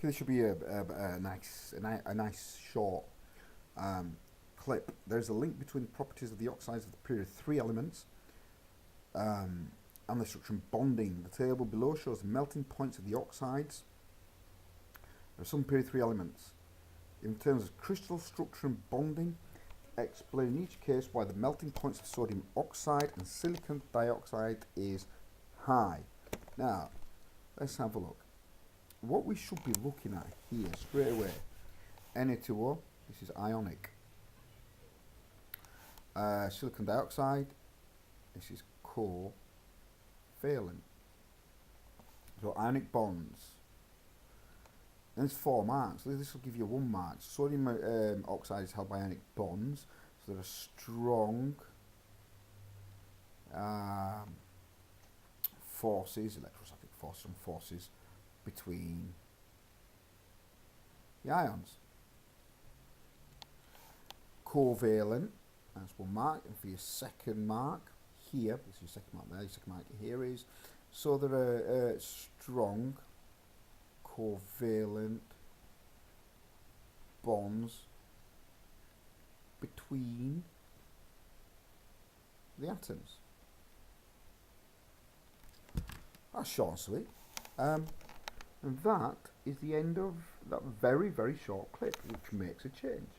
this should be a nice short clip. There's a link between the properties of the oxides of the period 3 elements and the structure and bonding. The table below shows the melting points of the oxides of some period 3 elements. In terms of crystal structure and bonding, explain in each case why the melting points of sodium oxide and silicon dioxide is high. Now, let's have a look. What we should be looking at here straight away, Na2O, this is ionic. Silicon dioxide, this is covalent. So ionic bonds. There's 4 marks. This will give you 1 mark. Sodium oxide is held by ionic bonds, so there are strong forces, electrostatic forces, and forces between the ions. Covalent, that's 1 mark, and for your second mark here, this is your second mark there, your second mark here is, so there are strong covalent bonds between the atoms. That's short and sweet. And that is the end of that very, very short clip, which makes a change.